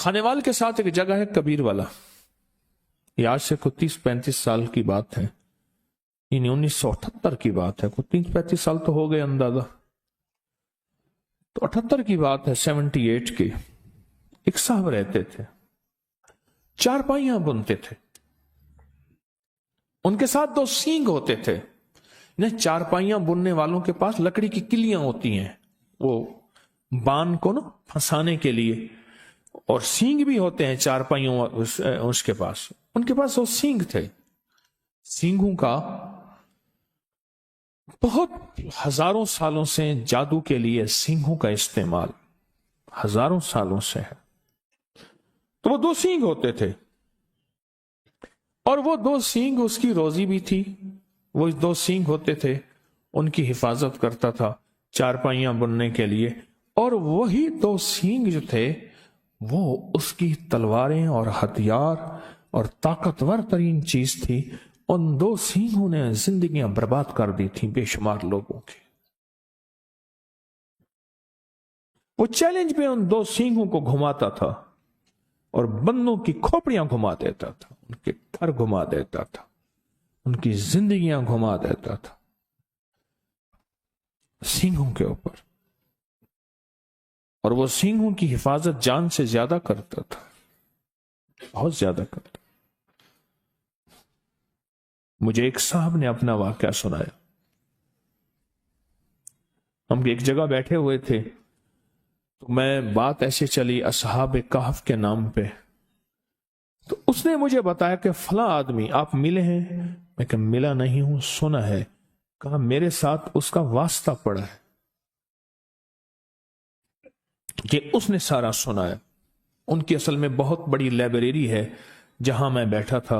خانیوال کے ساتھ ایک جگہ ہے کبیر والا، یہ آج سے کوئی 30-35 سال کی بات ہے، یعنی 1978 کی بات ہے، کوئی 30-35 سال تو ہو گئے اندازہ، تو 78 کی بات ہے، 78 کی۔ ایک صاحب رہتے تھے، چارپائیاں بنتے تھے، ان کے ساتھ 2 سینگ ہوتے تھے۔ چارپائیاں بننے والوں کے پاس لکڑی کی کلیاں ہوتی ہیں، وہ بان کو نا پھنسانے کے لیے، اور سینگ بھی ہوتے ہیں چارپائیوں اس کے پاس، ان کے پاس 2 سینگ تھے۔ سینگوں کا بہت ہزاروں سالوں سے جادو کے لیے سینگوں کا استعمال ہزاروں سالوں سے ہے۔ تو وہ 2 سینگ ہوتے تھے، اور وہ 2 سینگ اس کی روزی بھی تھی، وہ 2 سینگ ہوتے تھے، ان کی حفاظت کرتا تھا چارپائیاں بننے کے لیے، اور وہی 2 سینگ جو تھے وہ اس کی تلواریں اور ہتھیار اور طاقتور ترین چیز تھی۔ ان 2 سینگوں نے زندگیاں برباد کر دی تھی بے شمار لوگوں کی۔ وہ چیلنج پہ ان 2 سینگوں کو گھماتا تھا اور بندوں کی کھوپڑیاں گھما دیتا تھا، ان کے گھر گھما دیتا تھا، ان کی زندگیاں گھما دیتا تھا سینگوں کے اوپر، اور وہ سینگوں کی حفاظت جان سے زیادہ کرتا تھا، بہت زیادہ کرتا۔ مجھے ایک صاحب نے اپنا واقعہ سنایا، ہم ایک جگہ بیٹھے ہوئے تھے، تو میں بات ایسے چلی اصحاب کہف کے نام پہ، تو اس نے مجھے بتایا کہ فلاں آدمی آپ ملے ہیں؟ میں کہ ملا نہیں ہوں، سنا ہے۔ کہا میرے ساتھ اس کا واسطہ پڑا ہے، کہ اس نے سارا سنا ہے۔ ان کی اصل میں بہت بڑی لائبریری ہے جہاں میں بیٹھا تھا،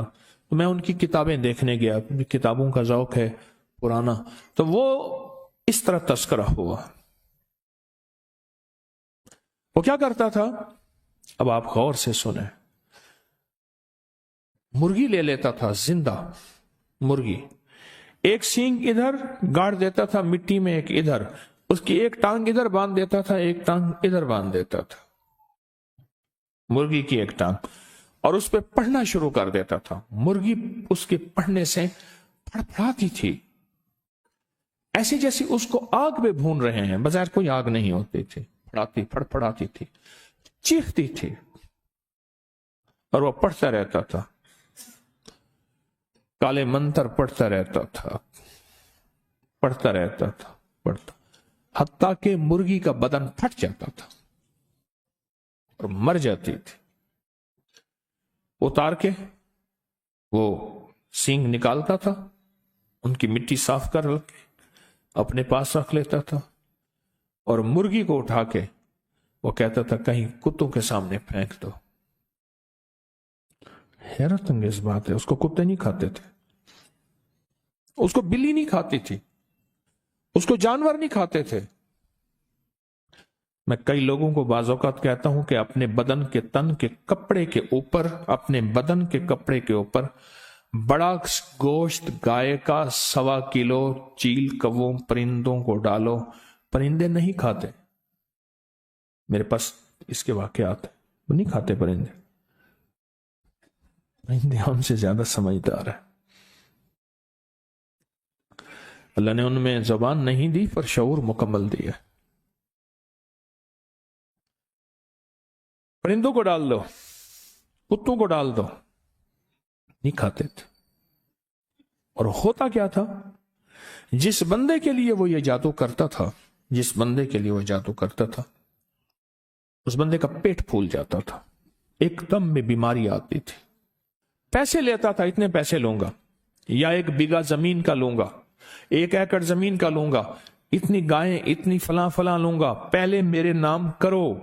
تو میں ان کی کتابیں دیکھنے گیا، کتابوں کا ذوق ہے پرانا، تو وہ اس طرح تذکرہ ہوا۔ وہ کیا کرتا تھا، اب آپ غور سے سنیں، مرغی لے لیتا تھا، زندہ مرغی، ایک سینگ ادھر گاڑ دیتا تھا مٹی میں، ایک ادھر، اس کی ایک ٹانگ ادھر باندھ دیتا تھا، ایک ٹانگ ادھر باندھ دیتا تھا، مرغی کی ایک ٹانگ، اور اس پہ پڑھنا شروع کر دیتا تھا۔ مرغی اس کے پڑھنے سے پھڑپھڑاتی تھی، ایسی جیسی اس کو آگ میں بھون رہے ہیں، بظاہر کوئی آگ نہیں ہوتی تھی، پھڑپھڑاتی تھی، چیختی تھی، اور وہ پڑھتا رہتا تھا، کالے منتر پڑھتا رہتا تھا، پڑھتا رہتا تھا، پڑھتا، حتیٰ کہ مرغی کا بدن پھٹ جاتا تھا اور مر جاتی تھی۔ اتار کے وہ سینگ نکالتا تھا، ان کی مٹی صاف کر کے اپنے پاس رکھ لیتا تھا، اور مرغی کو اٹھا کے وہ کہتا تھا کہیں کتوں کے سامنے پھینک دو۔ حیرت انگیز بات ہے، اس کو کتے نہیں کھاتے تھے، اس کو بلی نہیں کھاتی تھی، اس کو جانور نہیں کھاتے تھے۔ میں کئی لوگوں کو بعض اوقات کہتا ہوں کہ اپنے بدن کے تن کے کپڑے کے اوپر، اپنے بدن کے کپڑے کے اوپر بڑا گوشت گائے کا 1.25 کلو چیل کووں پرندوں کو ڈالو، پرندے نہیں کھاتے۔ میرے پاس اس کے واقعات ہیں، وہ نہیں کھاتے پرندے، پرندے ہم سے زیادہ سمجھدار ہیں۔ اللہ نے ان میں زبان نہیں دی پر شعور مکمل دیا۔ پرندوں کو ڈال دو، کتوں کو ڈال دو، نہیں کھاتے تھے۔ اور ہوتا کیا تھا، جس بندے کے لیے وہ یہ جادو کرتا تھا، جس بندے کے لیے وہ جادو کرتا تھا، اس بندے کا پیٹ پھول جاتا تھا، ایک دم میں بیماری آتی تھی۔ پیسے لیتا تھا، اتنے پیسے لوں گا، یا 1 بیگھہ زمین کا لوں گا، 1 ایکڑ زمین کا لوں گا، اتنی گائیں، اتنی فلاں فلاں لوں گا، پہلے میرے نام کرو،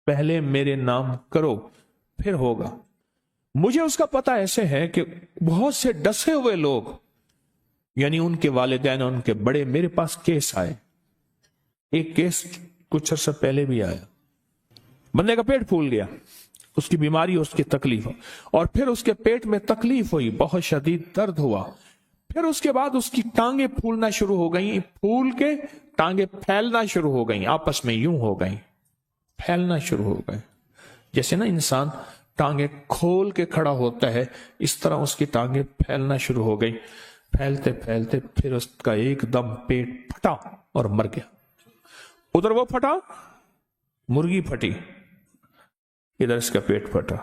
پہلے میرے نام کرو، پھر ہوگا۔ مجھے اس کا پتہ ایسے ہے کہ بہت سے ڈسے ہوئے لوگ، یعنی ان کے والدین، ان کے بڑے، میرے پاس کیس آئے، ایک کیس کچھ عرصہ پہلے بھی آیا، بندے کا پیٹ پھول گیا، اس کی بیماری، اس کی تکلیف، اور پھر اس کے پیٹ میں تکلیف ہوئی، بہت شدید درد ہوا، پھر اس کے بعد اس کی ٹانگیں پھولنا شروع ہو گئیں، پھول کے ٹانگیں پھیلنا شروع ہو گئیں، آپس میں یوں ہو گئیں، پھیلنا شروع ہو گئے، جیسے نا انسان ٹانگیں کھول کے کھڑا ہوتا ہے، اس طرح اس کی ٹانگیں پھیلنا شروع ہو گئی، پھیلتے پھیلتے پھر اس کا ایک دم پیٹ پھٹا اور مر گیا۔ ادھر وہ پھٹا، مرغی پھٹی، ادھر اس کا پیٹ پھٹا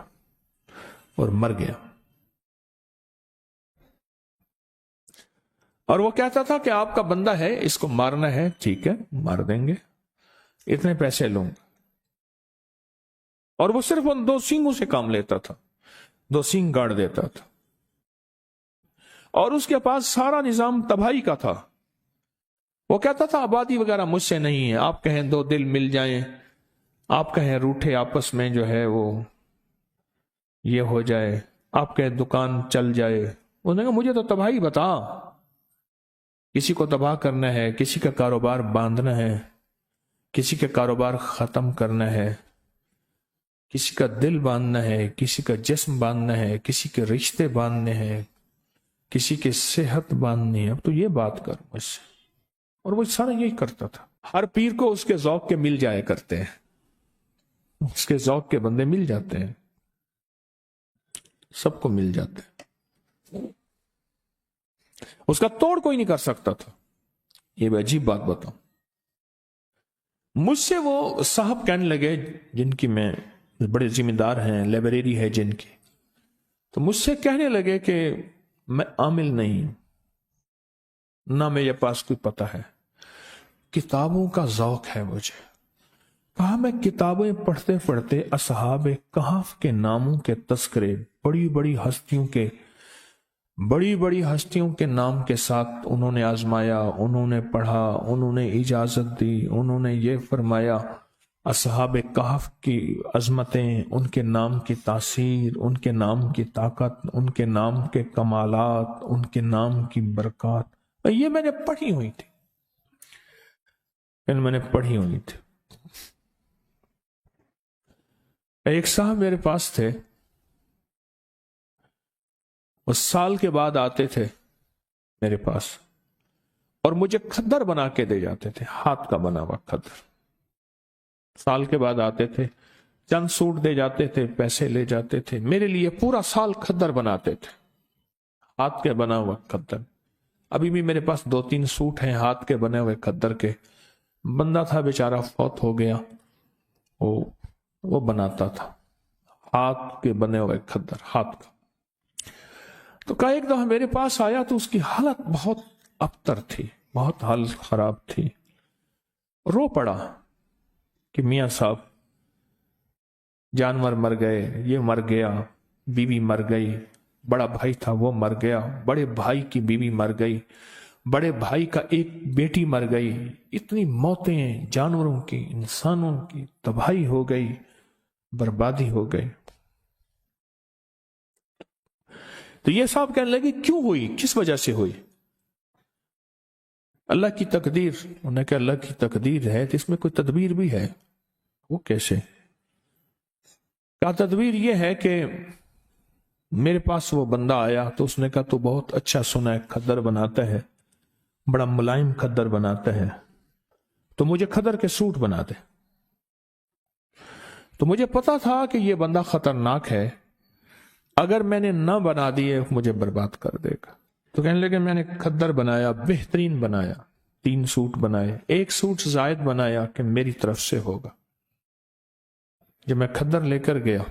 اور مر گیا۔ اور وہ کہتا تھا کہ آپ کا بندہ ہے، اس کو مارنا ہے، ٹھیک ہے مار دیں گے، اتنے پیسے لوں گا۔ اور وہ صرف ان 2 سینگوں سے کام لیتا تھا، 2 سینگ گاڑ دیتا تھا، اور اس کے پاس سارا نظام تباہی کا تھا۔ وہ کہتا تھا آبادی وغیرہ مجھ سے نہیں ہے، آپ کہیں 2 دل مل جائیں، آپ کہیں روٹھے آپس میں جو ہے وہ یہ ہو جائے، آپ کہیں دکان چل جائے، انہوں نے کہا مجھے تو تباہی بتا، کسی کو تباہ کرنا ہے، کسی کا کاروبار باندھنا ہے، کسی کا کاروبار ختم کرنا ہے، کسی کا دل باندھنا ہے، کسی کا جسم باندھنا ہے، کسی کے رشتے باندھنے ہیں، کسی کی صحت باندھنی ہے، اب تو یہ بات کر مجھ سے۔ اور وہ سارا یہی کرتا تھا۔ ہر پیر کو اس کے ذوق کے مل جایا کرتے ہیں، اس کے ذوق کے بندے مل جاتے ہیں، سب کو مل جاتے ہیں، اس کا توڑ کوئی نہیں کر سکتا تھا۔ یہ بھی عجیب بات بتاؤں، مجھ سے وہ صاحب کہنے لگے جن کی میں بڑے ذمہ دار ہیں، لائبریری ہے جن کی، تو مجھ سے کہنے لگے کہ میں عامل نہیں، نہ میرے پاس کوئی پتہ ہے، کتابوں کا ذوق ہے مجھے۔ کہا میں کتابیں پڑھتے پڑھتے اصحاب کہف کے ناموں کے تذکرے، بڑی بڑی ہستیوں کے نام کے ساتھ انہوں نے آزمایا، انہوں نے پڑھا، انہوں نے اجازت دی، انہوں نے یہ فرمایا، اصحاب کہف کی عظمتیں، ان کے نام کی تاثیر، ان کے نام کی طاقت، ان کے نام کے کمالات، ان کے نام کی برکات، یہ میں نے پڑھی ہوئی تھی، ایک صاحب میرے پاس تھے، وہ سال کے بعد آتے تھے میرے پاس اور مجھے کھدر بنا کے دے جاتے تھے، ہاتھ کا بنا ہوا کھدر۔ سال کے بعد آتے تھے، چند سوٹ دے جاتے تھے، پیسے لے جاتے تھے، میرے لیے پورا سال کھدر بناتے تھے، ہاتھ کے بنا ہوا کھدر۔ ابھی بھی میرے پاس 2-3 سوٹ ہیں ہاتھ کے بنے ہوئے کھدر کے۔ بندہ تھا بیچارہ، فوت ہو گیا، وہ بناتا تھا ہاتھ کے بنے ہوئے کھدر، ہاتھ کا۔ تو کہا ایک دفعہ میرے پاس آیا تو اس کی حالت بہت ابتر تھی، بہت حالت خراب تھی، رو پڑا کہ میاں صاحب جانور مر گئے، یہ مر گیا، بیوی مر گئی، بڑا بھائی تھا وہ مر گیا، بڑے بھائی کی بیوی مر گئی، بڑے بھائی کا ایک بیٹی مر گئی، اتنی موتیں، جانوروں کی، انسانوں کی تباہی ہو گئی، بربادی ہو گئی۔ تو یہ صاحب کہنے لگے کیوں ہوئی، کس وجہ سے ہوئی؟ اللہ کی تقدیر۔ انہوں نے کہا اللہ کی تقدیر ہے تو اس میں کوئی تدبیر بھی ہے؟ وہ کیسے؟ کہا تدبیر یہ ہے کہ میرے پاس وہ بندہ آیا تو اس نے کہا تو بہت اچھا سنا ہے، کھدر بناتا ہے، بڑا ملائم کھدر بناتا ہے، تو مجھے کھدر کے سوٹ بنا دے۔ تو مجھے پتا تھا کہ یہ بندہ خطرناک ہے، اگر میں نے نہ بنا دیے مجھے برباد کر دے گا۔ تو کہنے لگے میں نے کھدر بنایا، بہترین بنایا، 3 سوٹ بنائے، 1 سوٹ زائد بنایا کہ میری طرف سے ہوگا۔ جب میں کھدر لے کر گیا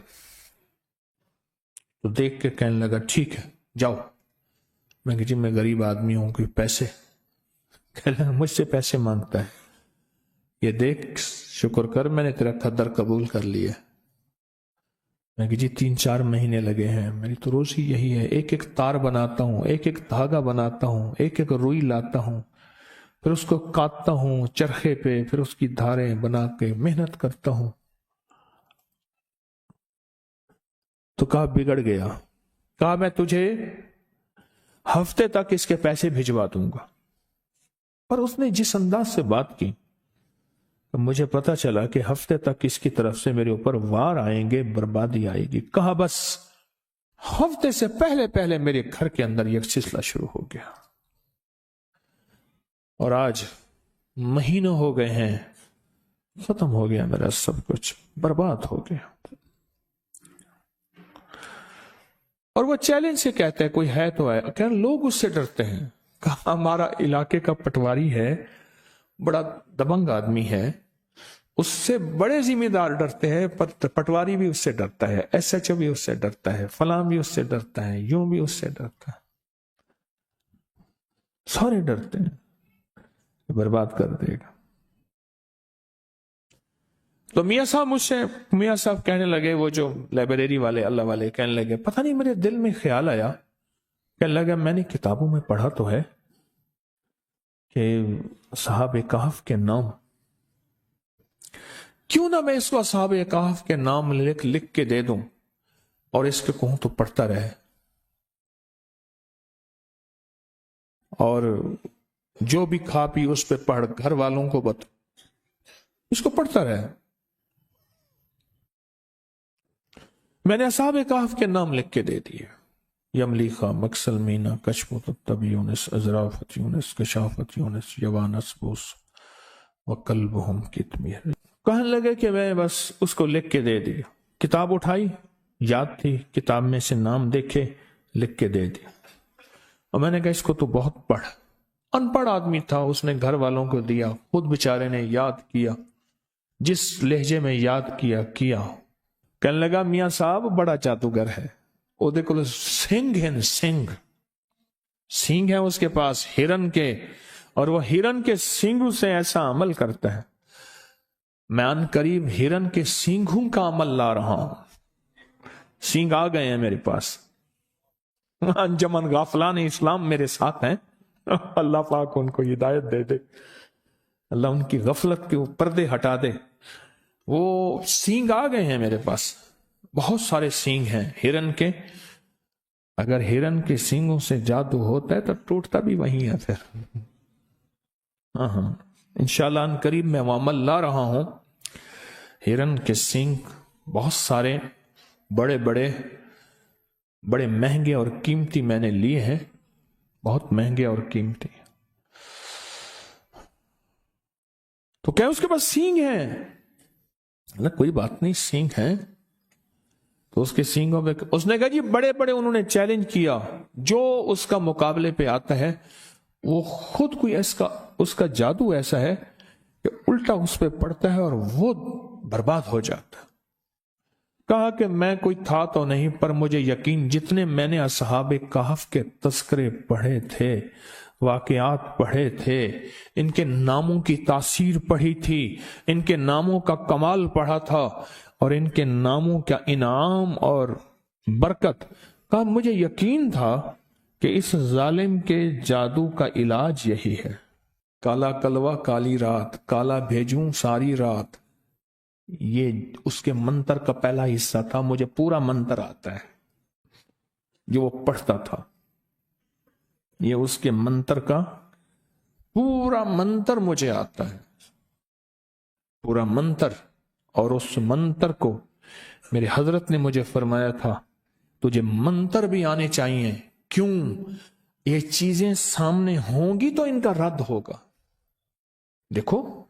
تو دیکھ کے کہنے لگا ٹھیک ہے جاؤ۔ میں کہ جی میں غریب آدمی ہوں، کوئی پیسے؟ کہنے لگا مجھ سے پیسے مانگتا ہے، یہ دیکھ شکر کر میں نے تیرا کھدر قبول کر لیا۔ میں کہ جی 3-4 مہینے لگے ہیں، میری تو روزی یہی ہے، ایک ایک تار بناتا ہوں، ایک ایک دھاگا بناتا ہوں، ایک ایک روئی لاتا ہوں، پھر اس کو کاٹتا ہوں چرخے پہ، پھر اس کی دھاریں بنا کے محنت کرتا ہوں۔ تو کہا بگڑ گیا، کہا میں تجھے ہفتے تک اس کے پیسے بھجوا دوں گا۔ پر اس نے جس انداز سے بات کی مجھے پتا چلا کہ ہفتے تک اس کی طرف سے میرے اوپر وار آئیں گے، بربادی آئے گی۔ کہا بس ہفتے سے پہلے میرے گھر کے اندر یہ سلسلہ شروع ہو گیا، اور آج مہینوں ہو گئے ہیں، ختم ہو گیا، میرا سب کچھ برباد ہو گیا۔ اور وہ چیلنج سے کہتا ہے کوئی ہے تو ہے. کہ لوگ اس سے ڈرتے ہیں. کہا ہمارا علاقے کا پٹواری ہے, بڑا دبنگ آدمی ہے, اس سے بڑے ذمہ دار ڈرتے ہیں, پٹواری بھی اس سے ڈرتا ہے, ایس ایچ او بھی اس سے ڈرتا ہے, فلاں بھی اس سے ڈرتا ہے, یوں بھی اس سے ڈرتا ہے, سارے ڈرتے ہیں برباد کر دے گا. تو میاں صاحب کہنے لگے, وہ جو لائبریری والے اللہ والے کہنے لگے, پتہ نہیں میرے دل میں خیال آیا, کہنے لگا میں نے کتابوں میں پڑھا تو ہے کہ اصحاب کہف کے نام, کیوں نہ میں اس کو اصحاب کہف کے نام لکھ کے دے دوں اور اس کے کہوں تو پڑھتا رہے, اور جو بھی کھا پی اس پہ پڑھ, گھر والوں کو اس کو پڑھتا رہے. میں نے اصحاب کہف کے نام لکھ کے دے دیے, یملیخا, مکسلمینا, کشمت الطب یونس, ازرافت یونس, کشافت یونس, یوانس بوس وقلبہم کتمیر. کہنے لگے کہ میں بس اس کو لکھ کے دے دیا. کتاب اٹھائی, یاد تھی, کتاب میں سے نام دیکھے, لکھ کے دے دیا. اور میں نے کہا اس کو تو بہت پڑھ. ان پڑھ آدمی تھا, اس نے گھر والوں کو دیا, خود بیچارے نے یاد کیا, جس لہجے میں یاد کیا. کہنے لگا میاں صاحب بڑا جادوگر ہے, وہ دیکھو سنگ ہے اس کے پاس ہرن کے, اور وہ ہرن کے سینگوں سے ایسا عمل کرتا ہے. میں ان قریب ہرن کے سینگوں کا عمل لا رہا ہوں, سینگ آ گئے ہیں میرے پاس. انجمن غافلان اسلام میرے ساتھ ہیں, اللہ پاک ان کو ہدایت دے دے, اللہ ان کی غفلت کے پردے ہٹا دے. وہ سینگ آ گئے ہیں میرے پاس, بہت سارے سینگ ہیں ہرن کے. اگر ہرن کے سینگوں سے جادو ہوتا ہے تو ٹوٹتا بھی وہی ہے پھر. ہاں انشاءاللہ ان قریب میں وہ عمل لا رہا ہوں. ہرن کے سینگ بہت سارے, بڑے مہنگے اور قیمتی میں نے لیے ہیں, بہت مہنگے اور قیمتی. تو کیا اس کے پاس سینگ ہیں؟ کوئی بات نہیں, سینگ ہیں. تو اس کے سینگوں پہ اس نے کہا جی بڑے انہوں نے چیلنج کیا, جو اس کا مقابلے پہ آتا ہے وہ خود کوئی اس کا جادو ایسا ہے کہ الٹا اس پہ پڑتا ہے اور وہ برباد ہو جاتا ہے. کہا کہ میں کوئی تھا تو نہیں, پر مجھے یقین, جتنے میں نے اصحاب کہف کے تذکرے پڑھے تھے, واقعات پڑھے تھے, ان کے ناموں کی تاثیر پڑھی تھی, ان کے ناموں کا کمال پڑھا تھا, اور ان کے ناموں کا انعام اور برکت کا مجھے یقین تھا کہ اس ظالم کے جادو کا علاج یہی ہے. کالا کلوا کالی رات, کالا بھیجوں ساری رات, یہ اس کے منتر کا پہلا حصہ تھا. مجھے پورا منتر آتا ہے جو وہ پڑھتا تھا, یہ اس کے منتر کا پورا منتر مجھے آتا ہے, پورا منتر. اور اس منتر کو میرے حضرت نے مجھے فرمایا تھا تجھے منتر بھی آنے چاہیے. کیوں؟ یہ چیزیں سامنے ہوں گی تو ان کا رد ہوگا. دیکھو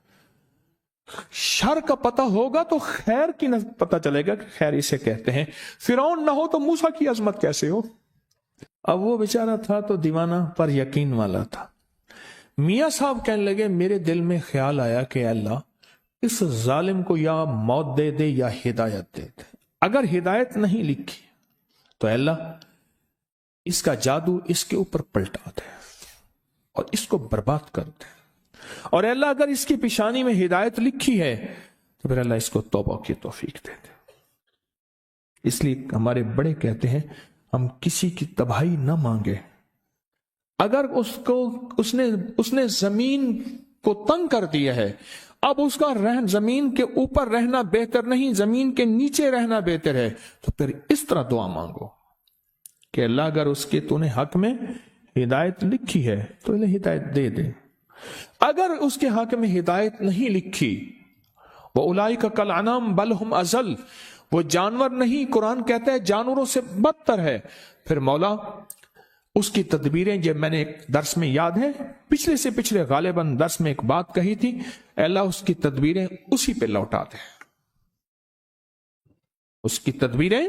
شر کا پتہ ہوگا تو خیر کی پتہ چلے گا کہ خیر اسے کہتے ہیں. فرعون نہ ہو تو موسیٰ کی عظمت کیسے ہو؟ اب وہ بیچارہ تھا تو دیوانہ پر یقین والا تھا. میاں صاحب کہنے لگے میرے دل میں خیال آیا کہ اللہ اس ظالم کو یا موت دے دے یا ہدایت دے دے. اگر ہدایت نہیں لکھی تو اللہ اس کا جادو اس کے اوپر پلٹا دے اور اس کو برباد کر دے. اور اللہ اگر اس کی پیشانی میں ہدایت لکھی ہے تو پھر اللہ اس کو توبہ کی توفیق دے دے. اس لیے ہمارے بڑے کہتے ہیں ہم کسی کی تباہی نہ مانگے. اگر اس نے زمین کو تنگ کر دیا ہے, اب اس کا زمین کے اوپر رہنا بہتر نہیں, زمین کے نیچے رہنا بہتر ہے, تو پھر اس طرح دعا مانگو کہ اللہ اگر اس کے تو نے حق میں ہدایت لکھی ہے تو انہیں ہدایت دے دے. اگر اس کے حق میں ہدایت نہیں لکھی, وَأُولَئِكَ كَالْأَنْعَامِ بَلْ هُمْ أَضَلُّ, وہ جانور نہیں, قرآن کہتا ہے جانوروں سے بدتر ہے. پھر مولا اس کی تدبیریں, جب میں نے ایک درس میں یاد ہے پچھلے سے پچھلے غالباً درس میں ایک بات کہی تھی, اللہ اس کی تدبیریں اسی پہ لوٹا دے, اس کی تدبیریں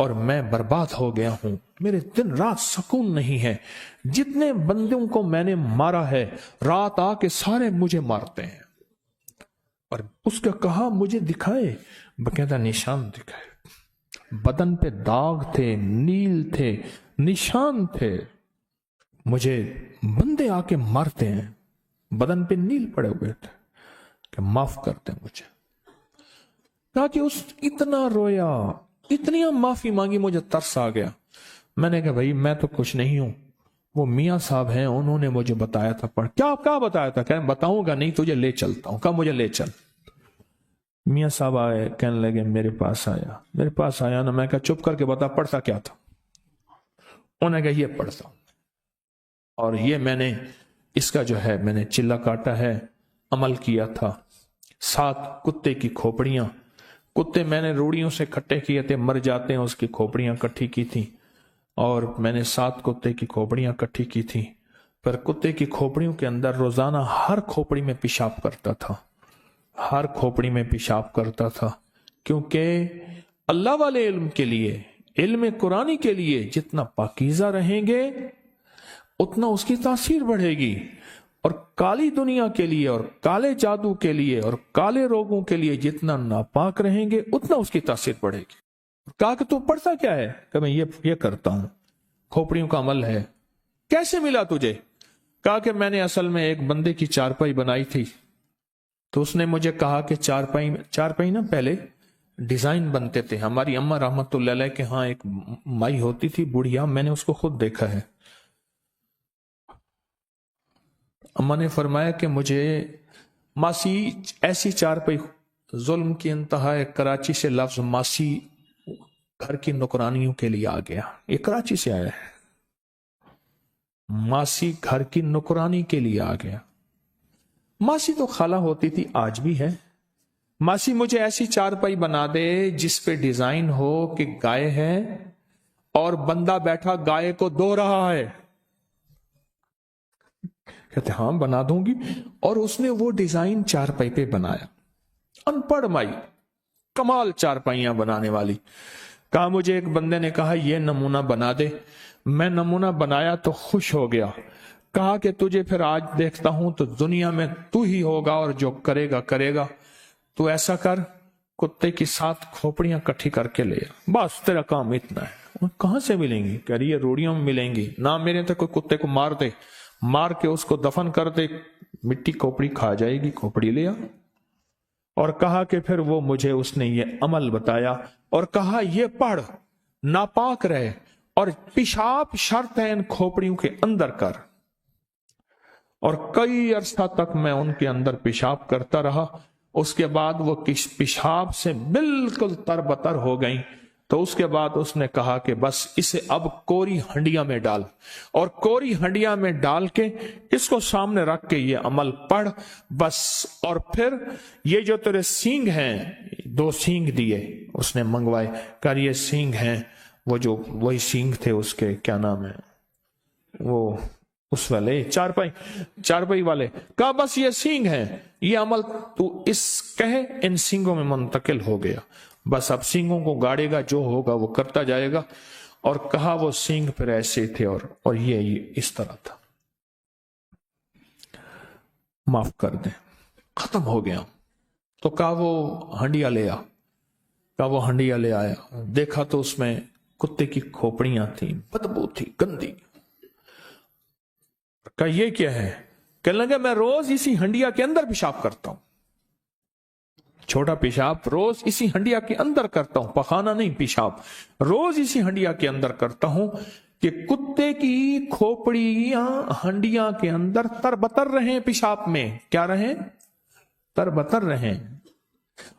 اور میں برباد ہو گیا ہوں, میرے دن رات سکون نہیں ہے, جتنے بندوں کو میں نے مارا ہے رات آ کے سارے مجھے مارتے ہیں. اور اس کا کہا مجھے دکھائے, باقاعدہ نشان دکھائے, بدن پہ داغ تھے, نیل تھے, نشان تھے, مجھے بندے آ کے مارتے ہیں, بدن پہ نیل پڑے ہوئے تھے کہ معاف کرتے مجھے. کہا کہ اس اتنا رویا, اتنی معافی مانگی, مجھے ترس آ گیا. میں نے کہا بھائی میں تو کچھ نہیں ہوں, وہ میاں صاحب ہیں, انہوں نے مجھے بتایا تھا. پڑھ کیا بتایا تھا؟ کہ بتاؤں گا نہیں, تجھے لے چلتا ہوں. کہا مجھے لے چل. میاں صاحب آئے, کہنے لگے میرے پاس آیا نا. میں کہا چپ کر کے بتا پڑھتا کیا تھا. انہوں نے کہا یہ پڑھتا ہوں, اور یہ میں نے اس کا جو ہے میں نے چلا کاٹا ہے, عمل کیا تھا. 7 کتے کی کھوپڑیاں, کتے میں نے روڑیوں سے کھٹے کیے تھے, مر جاتے ہیں, اس کی کھوپڑیاں کٹھی کی تھی, اور میں نے 7 کتے کی کھوپڑیاں کٹھی کی تھی. پر کتے کی کھوپڑیوں کے اندر روزانہ ہر کھوپڑی میں پیشاب کرتا تھا, ہر کھوپڑی میں پیشاب کرتا تھا, کیونکہ اللہ والے علم کے لیے, علم قرآنی کے لیے جتنا پاکیزہ رہیں گے اتنا اس کی تاثیر بڑھے گی, اور کالی دنیا کے لیے اور کالے جادو کے لیے اور کالے روگوں کے لیے جتنا ناپاک رہیں گے اتنا اس کی تاثیر بڑھے گی. کہا کہ تو پڑھتا کیا ہے؟ کہ میں یہ کرتا ہوں, کھوپڑیوں کا عمل ہے. کیسے ملا تجھے؟ کہا کہ میں نے اصل میں ایک بندے کی چارپائی بنائی تھی, تو اس نے مجھے کہا کہ چارپائی نا پہلے ڈیزائن بنتے تھے. ہماری اماں رحمت اللہ علیہ کے ہاں ایک مائی ہوتی تھی بڑھیا, میں نے اس کو خود دیکھا ہے. اماں نے فرمایا کہ مجھے ماسی ایسی چارپائی, ظلم کی انتہا ہے, کراچی سے لفظ ماسی گھر کی نوکرانیوں کے لیے آ گیا, یہ کراچی سے آیا ہے, ماسی گھر کی نوکرانی کے لیے آ گیا. ماسی تو خالہ ہوتی تھی, آج بھی ہے. ماسی مجھے ایسی چارپائی بنا دے جس پہ ڈیزائن ہو کہ گائے ہے اور بندہ بیٹھا گائے کو دو رہا ہے. کہتے ہاں بنا دوں گی, اور اس نے وہ ڈیزائن چارپائی پہ بنایا. ان پڑھ مائی, کمال چارپائیاں بنانے والی. کہا مجھے ایک بندے نے کہا یہ نمونہ بنا دے, میں نمونہ بنایا تو خوش ہو گیا. کہا کہ تجھے پھر آج دیکھتا ہوں تو دنیا میں تو ہی ہوگا, اور جو کرے گا. تو ایسا کر, کتے کی 7 کھوپڑیاں کٹھی کر کے لے, بس تیرا کام اتنا ہے. کہاں سے ملیں گی؟ کہہ رہی ہے روڑیوں میں ملیں گی. نہ میرے تو کوئی کتے کو مار دے, مار کے اس کو دفن کر دے, مٹی کھوپڑی کھا جائے گی, کھوپڑی لیا. اور کہا کہ پھر وہ مجھے اس نے یہ عمل بتایا, اور کہا یہ پڑھ, ناپاک رہے, اور پیشاب شرط ہے ان کھوپڑیوں کے اندر کر. اور کئی عرصہ تک میں ان کے اندر پیشاب کرتا رہا. اس کے بعد وہ پیشاب سے بالکل تربتر ہو گئیں. تو اس کے بعد اس نے کہا کہ بس اسے اب کوری ہنڈیا میں ڈال, اور کوری ہنڈیا میں ڈال کے اس کو سامنے رکھ کے یہ عمل پڑھ بس. اور پھر یہ جو تیرے سینگ ہیں, 2 سینگ دیے اس نے منگوائے, کہا یہ سینگ ہیں, وہ جو وہی سینگ تھے اس کے, کیا نام ہے وہ, اس والے چارپائی والے. کہا بس یہ سینگ ہیں, یہ عمل تو اس کہے ان سینگوں میں منتقل ہو گیا. بس اب سینگوں کو گاڑے گا, جو ہوگا وہ کرتا جائے گا. اور کہا وہ سینگ پھر ایسے تھے, اور یہ اس طرح تھا. معاف کر دیں, ختم ہو گیا. تو کہا وہ ہنڈیا لے آ. کہا وہ ہنڈیا لے آیا, دیکھا تو اس میں کتے کی کھوپڑیاں تھیں, بدبو تھی, گندی. کہا یہ کیا ہے؟ کہنے لگا میں روز اسی ہنڈیا کے اندر پیشاب کرتا ہوں, چھوٹا پیشاب روز اسی ہنڈیا کے اندر کرتا ہوں, پخانہ نہیں, پیشاب روز اسی ہنڈیا کے اندر کرتا ہوں کہ کتے کی کھوپڑیاں ہنڈیا کے اندر تربتر رہیں, پیشاب میں کیا رہیں, تربتر رہیں,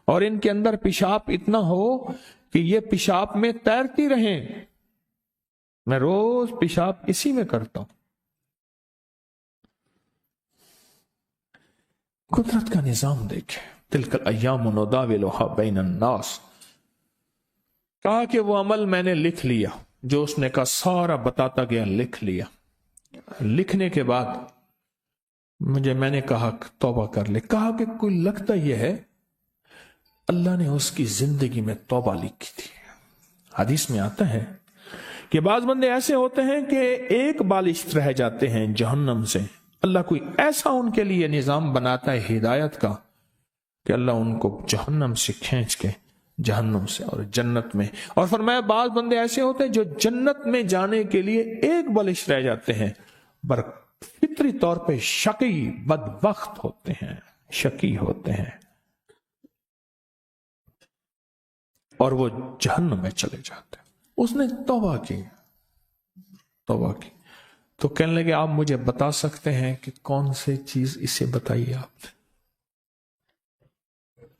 اور ان کے اندر پیشاب اتنا ہو کہ یہ پیشاب میں تیرتی رہیں. میں روز پیشاب اسی میں کرتا ہوں. قدرت کا نظام دیکھیں, تلک الایام نداولها بین الناس. کہا کہ وہ عمل میں نے لکھ لیا, جو اس نے کہا سارا بتاتا گیا, لکھ لیا. لکھنے کے بعد میں نے کہا توبہ کر لے. کہا کہ کوئی لگتا یہ ہے اللہ نے اس کی زندگی میں توبہ لکھی تھی, حدیث میں آتا ہے کہ بعض بندے ایسے ہوتے ہیں کہ ایک بالشت رہ جاتے ہیں جہنم سے، اللہ کوئی ایسا ان کے لیے نظام بناتا ہے ہدایت کا کہ اللہ ان کو جہنم سے کھینچ کے جہنم سے اور جنت میں، اور فرمایا بعض بندے ایسے ہوتے ہیں جو جنت میں جانے کے لیے ایک بالش رہ جاتے ہیں، پر فطری طور پہ شقی بدبخت ہوتے ہیں، شقی ہوتے ہیں، اور وہ جہنم میں چلے جاتے ہیں۔ اس نے توبہ کی تو کہنے لگے آپ مجھے بتا سکتے ہیں کہ کون سی چیز، اسے بتائیے، آپ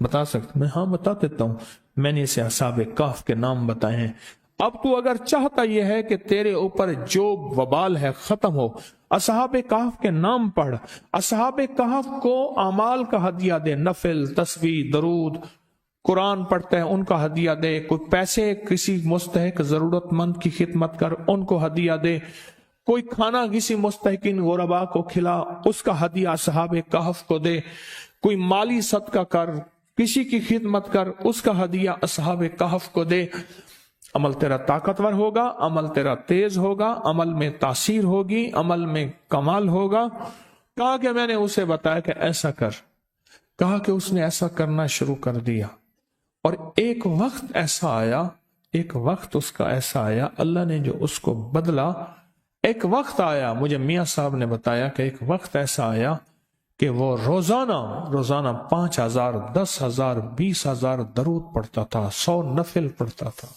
بتا سکتے؟ میں ہاں بتا دیتا ہوں، میں نے اسے اصحاب کہف کے نام بتائے ہیں۔ اب تو اگر چاہتا یہ ہے کہ تیرے اوپر جو وبال ہے ختم ہو، اصحاب کہف کے نام پڑھ، اصحاب کہف کو اعمال کا ہدیہ دے، نفل، تسبیح، درود، قرآن پڑھتے ہیں ان کا ہدیہ دے، کوئی پیسے کسی مستحق ضرورت مند کی خدمت کر ان کو ہدیہ دے، کوئی کھانا کسی مستحقین غربا کو کھلا اس کا ہدیہ اصحاب کہف کو دے، کوئی مالی صدقہ کر، کسی کی خدمت کر، اس کا ہدیہ اصحاب کہف کو دے۔ عمل تیرا طاقتور ہوگا، عمل تیرا تیز ہوگا، عمل میں تاثیر ہوگی، عمل میں کمال ہوگا۔ کہا کہ میں نے اسے بتایا کہ ایسا کر، کہا کہ اس نے ایسا کرنا شروع کر دیا، اور ایک وقت ایسا آیا، ایک وقت اس کا ایسا آیا، اللہ نے جو اس کو بدلا، ایک وقت آیا، مجھے میاں صاحب نے بتایا کہ ایک وقت ایسا آیا کہ وہ روزانہ 5,000، 10,000، 20,000 درود پڑھتا تھا، 100 نفل پڑھتا تھا۔